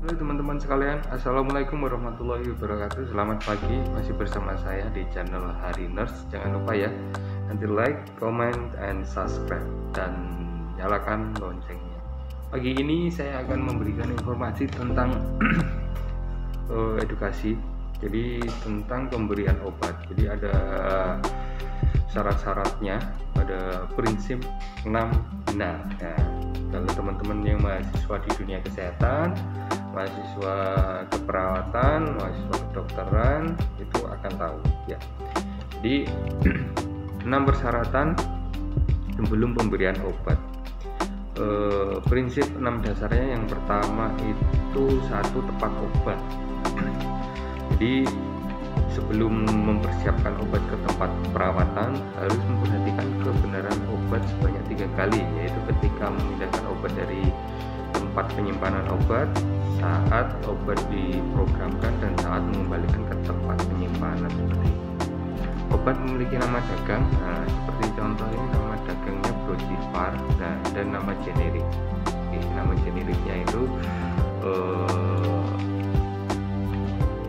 Halo teman-teman sekalian, Assalamualaikum warahmatullahi wabarakatuh. Selamat pagi, masih bersama saya di channel Hari Nurse. Jangan lupa ya, nanti like, comment, and subscribe, dan nyalakan loncengnya. Pagi ini saya akan memberikan informasi tentang edukasi. Jadi tentang pemberian obat. Jadi ada syarat-syaratnya, ada prinsip 6 benar. Nah, kalau teman-teman yang mahasiswa di dunia kesehatan, mahasiswa keperawatan, mahasiswa kedokteran itu akan tahu ya. Jadi 6 persyaratan sebelum pemberian obat. Prinsip 6 dasarnya, yang pertama itu 1, tepat obat. Jadi sebelum mempersiapkan obat ke tempat perawatan harus memperhatikan kebenaran obat sebanyak 3 kali, yaitu ketika memindahkan obat dari tempat penyimpanan obat, saat obat diprogramkan, dan saat mengembalikan ke tempat penyimpanan. Seperti itu. Obat memiliki nama dagang, nah seperti contoh ini nama dagangnya Brojivar, nah, dan nama generik. Oke, nama generiknya itu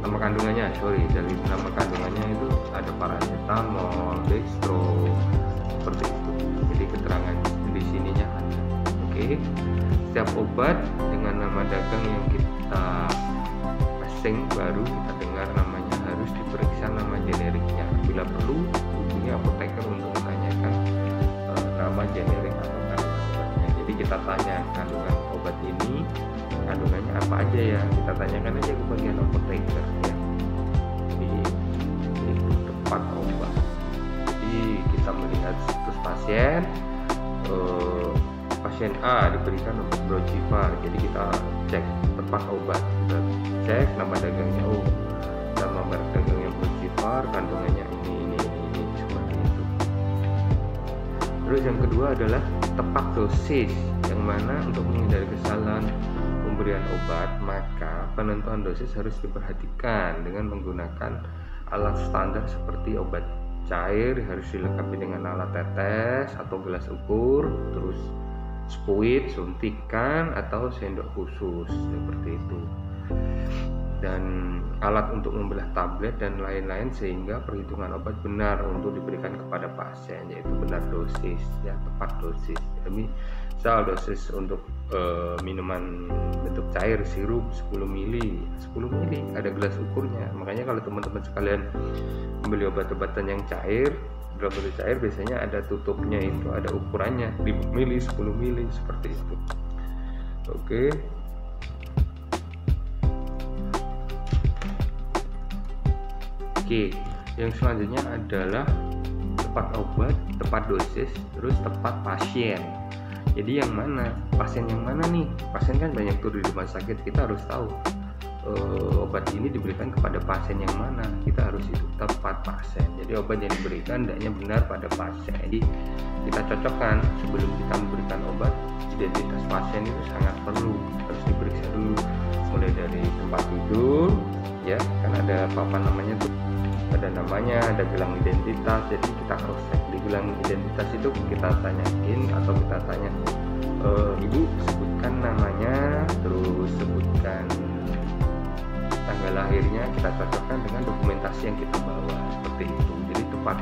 nama kandungannya, dari nama kandungannya itu ada paracetamol, dextro, seperti itu. Jadi keterangan di sininya ada. Oke. Setiap obat dengan nama dagang yang kita asing baru kita dengar namanya harus diperiksa nama generiknya. Bila perlu hubungi apoteker untuk menanyakan nama generik atau kandungan obatnya. Jadi kita tanya kandungan obat ini kandungannya apa aja ya, kita tanyakan aja ke bagian apoteker ya. Jadi itu tepat obat. Jadi kita melihat status pasien. Pasien A diberikan obat Brojivar, jadi kita cek tepat obat, kita cek nama dagangnya, nama merek dagangnya Brojivar, kandungannya ini seperti itu. Terus yang kedua adalah tepat dosis, yang mana untuk menghindari kesalahan pemberian obat, maka penentuan dosis harus diperhatikan dengan menggunakan alat standar seperti obat cair harus dilengkapi dengan alat tetes atau gelas ukur, terus spuit, suntikan, atau sendok khusus seperti itu, dan alat untuk membelah tablet dan lain-lain, sehingga perhitungan obat benar untuk diberikan kepada pasien, yaitu benar dosis ya, tepat dosis. Misal dosis untuk minuman bentuk cair, sirup 10 mili ada gelas ukurnya. Makanya kalau teman-teman sekalian membeli obat-obatan yang cair, dalam bentuk cair biasanya ada tutupnya, itu ada ukurannya 5 mili, 10 mili, seperti itu. Oke. Yang selanjutnya adalah tepat obat, tepat dosis, terus tepat pasien. Jadi yang mana? Pasien yang mana nih? Pasien kan banyak tuh di rumah sakit, kita harus tahu obat ini diberikan kepada pasien yang mana. Kita harus itu tepat pasien. Jadi obat yang diberikan hendaknya benar pada pasien. Jadi kita cocokkan sebelum kita memberikan obat. Identitas pasien itu sangat perlu, harus diperiksa dulu, mulai dari tempat tidur ya, kan ada apa namanya tuh, ada namanya, ada gelang identitas. Jadi kita cross check di gelang identitas itu, kita tanyain atau kita tanya, ibu sebutkan namanya, terus sebutkan tanggal lahirnya, kita cocokkan dengan dokumentasi yang kita bawa, seperti itu. Jadi tepat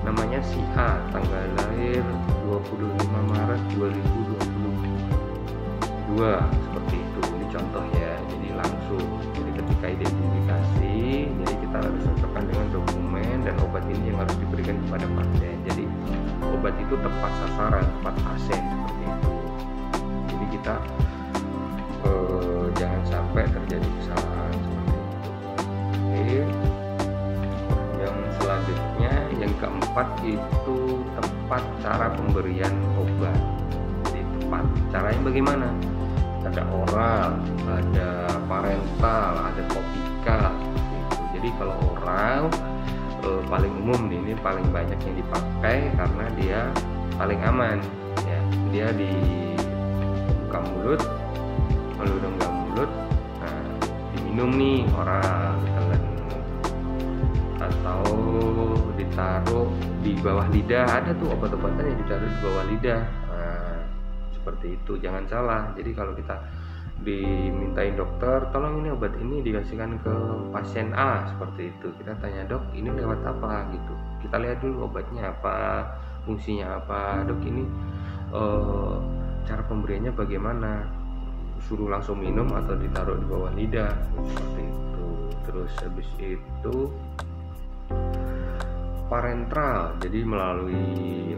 namanya si A, tanggal lahir 25 Maret 2022, seperti itu. Ini contoh ya, jadi langsung. Jadi ketika identifikasi, jadi kita harus cocokkan dengan dokumen dan obat ini yang harus diberikan kepada pasien. Jadi obat itu tepat sasaran, tepat pasien, seperti itu. Jadi kita jangan sampai terjadi kesalahan seperti itu. Oke. Yang selanjutnya, yang keempat itu tepat cara pemberian obat. Jadi tepat caranya bagaimana? Ada oral, ada parental, ada topikal, gitu. Jadi kalau oral paling umum nih, ini paling banyak yang dipakai karena dia paling aman ya. Dia di buka mulut, melalui rongga mulut, nah diminum nih oral, ditelan, atau ditaruh di bawah lidah. Ada tuh obat-obatan yang ditaruh di bawah lidah. Nah, seperti itu, jangan salah. Jadi kalau kita dimintain dokter, tolong ini obat ini dikasihkan ke pasien A, seperti itu. Kita tanya, dok ini lewat apa gitu, kita lihat dulu obatnya apa, fungsinya apa, dok ini cara pemberiannya bagaimana, suruh langsung minum atau ditaruh di bawah lidah, seperti itu. Terus habis itu parenteral, jadi melalui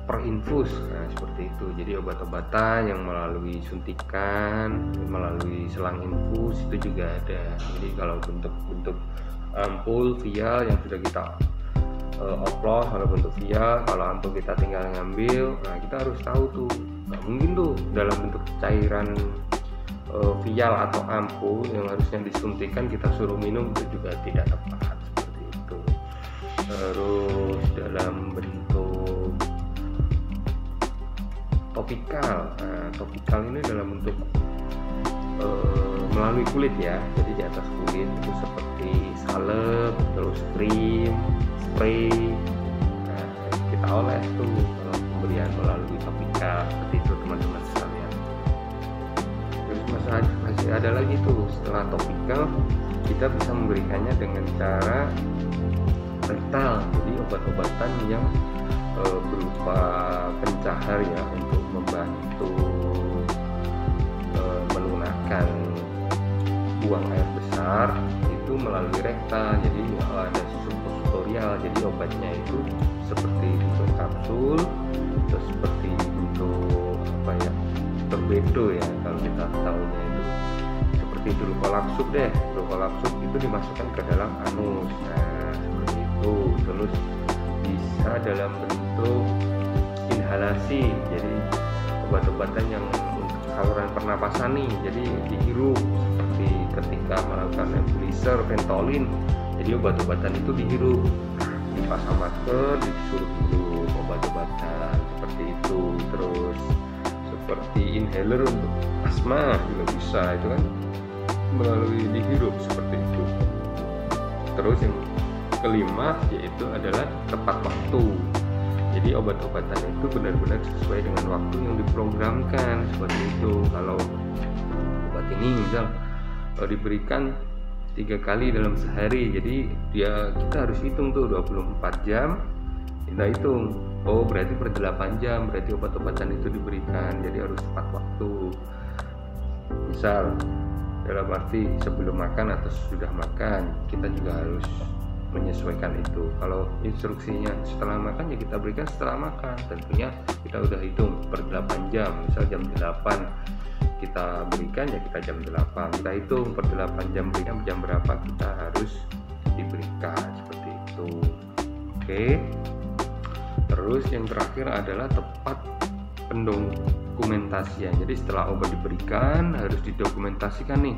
perinfus, nah seperti itu. Jadi obat-obatan yang melalui suntikan, melalui selang infus itu juga ada. Jadi kalau bentuk ampul, vial yang sudah kita oplos, kalau bentuk vial, kalau ampul kita tinggal ngambil, nah kita harus tahu tuh, nggak mungkin tuh dalam bentuk cairan vial atau ampul yang harusnya disuntikan kita suruh minum, itu juga tidak tepat, seperti itu. Terus dalam bentuk topikal, nah, topikal ini dalam bentuk melalui kulit ya, jadi di atas kulit itu seperti salep, terus krim, spray, nah, kita oles tuh kalau pemberian melalui topikal, seperti itu teman-teman sekalian. Terus masih ada lagi tuh, setelah topikal kita bisa memberikannya dengan cara rektal, jadi obat-obatan yang berupa pencahar ya, untuk membantu melunakkan buang air besar itu melalui rektal. Jadi ada suppositorial, jadi obatnya itu seperti bentuk kapsul atau seperti bentuk apa ya, torpedo ya kalau kita tahunya itu, seperti dulcolaxub deh. Dulcolaxub itu dimasukkan ke dalam anus, nah seperti itu. Terus bisa dalam bentuk inhalasi, jadi obat-obatan yang untuk saluran pernapasan nih, jadi dihirup seperti ketika melakukan nebulizer Ventolin, jadi obat-obatan itu dihirup, dipasang masker, disuruh hirup obat-obatan seperti itu. Terus seperti inhaler untuk asma juga bisa, itu kan melalui dihirup seperti itu. Terus yang kelima yaitu adalah tepat waktu, jadi obat-obatan itu benar-benar sesuai dengan waktu yang diprogramkan, seperti itu. Kalau obat ini misal diberikan 3 kali dalam sehari, jadi kita harus hitung tuh 24 jam, kita hitung, oh berarti per 8 jam berarti obat-obatan itu diberikan, jadi harus tepat waktu. Misal dalam arti sebelum makan atau sudah makan, kita juga harus menyesuaikan itu. Kalau instruksinya setelah makan ya kita berikan setelah makan, tentunya kita udah hitung per 8 jam, misal jam 8 kita berikan ya kita jam 8 kita hitung per 8 jam berikan jam berapa kita harus diberikan, seperti itu. Oke. Terus yang terakhir adalah tepat pendokumentasian, jadi setelah obat diberikan harus didokumentasikan nih,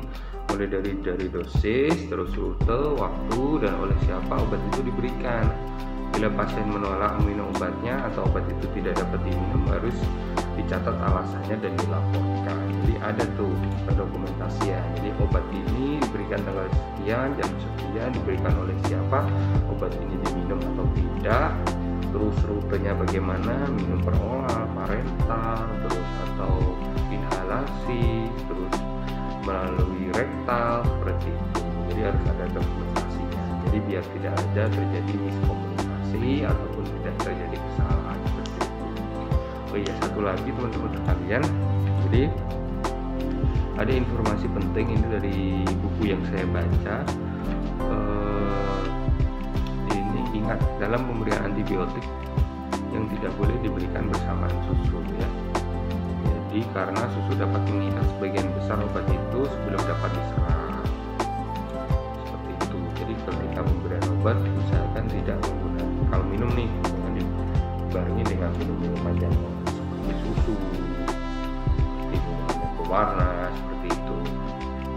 mulai dari dosis, terus rute, waktu, dan oleh siapa obat itu diberikan. Bila pasien menolak meminum obatnya atau obat itu tidak dapat diminum, harus dicatat alasannya dan dilaporkan. Jadi ada tuh pendokumentasian, jadi obat ini diberikan tanggal sekian, jam sekian, diberikan oleh siapa, obat ini diminum atau tidak, terus rutenya bagaimana, minum per oral, parental, terus atau inhalasi, terus melalui rektal, seperti itu. Jadi harus ada dokumentasinya, jadi biar tidak ada terjadi miskomunikasi ataupun tidak terjadi kesalahan, seperti itu. Oh iya, satu lagi teman-teman sekalian, jadi ada informasi penting ini dari buku yang saya baca. Ini ingat, dalam pemberian antibiotik yang tidak boleh diberikan bersamaan susu ya. Jadi karena susu dapat mengikat sebagian besar obat itu sebelum dapat diserap, seperti itu. Jadi ketika pemberian obat usahakan tidak menggunakan, kalau minum nih jangan dibarengi dengan minuman yang seperti susu, minuman yang berwarna seperti itu.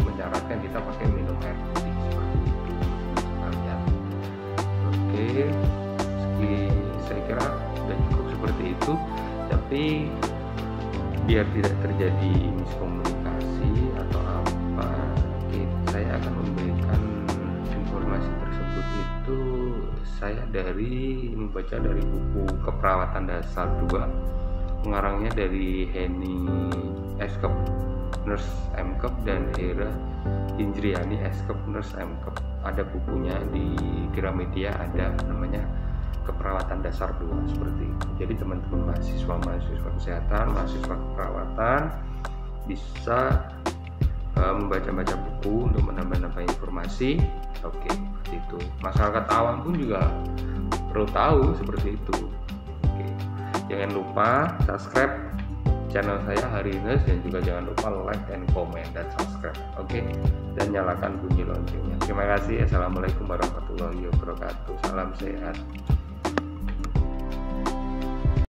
Menyarankan kita pakai minum air putih, seperti itu sekalian. Oke, saya kira sudah cukup seperti itu, tapi biar tidak terjadi miskomunikasi atau apa, saya akan memberikan informasi tersebut itu saya membaca dari buku Keperawatan Dasar 2, pengarangnya dari Henny Eskep. Nurse MKep dan Hera Indriani Eskep Nurse MKep. Ada bukunya di Gramedia, ada namanya Keperawatan Dasar 2 seperti itu. Jadi teman-teman mahasiswa kesehatan, mahasiswa keperawatan bisa membaca-baca buku untuk menambah-nambah informasi. Oke, seperti itu. Masyarakat awam pun juga perlu tahu seperti itu. Oke, jangan lupa subscribe channel saya Harinus, dan juga jangan lupa like and comment dan subscribe. Oke, dan nyalakan bunyi loncengnya. Terima kasih. Assalamualaikum warahmatullahi wabarakatuh. Salam sehat.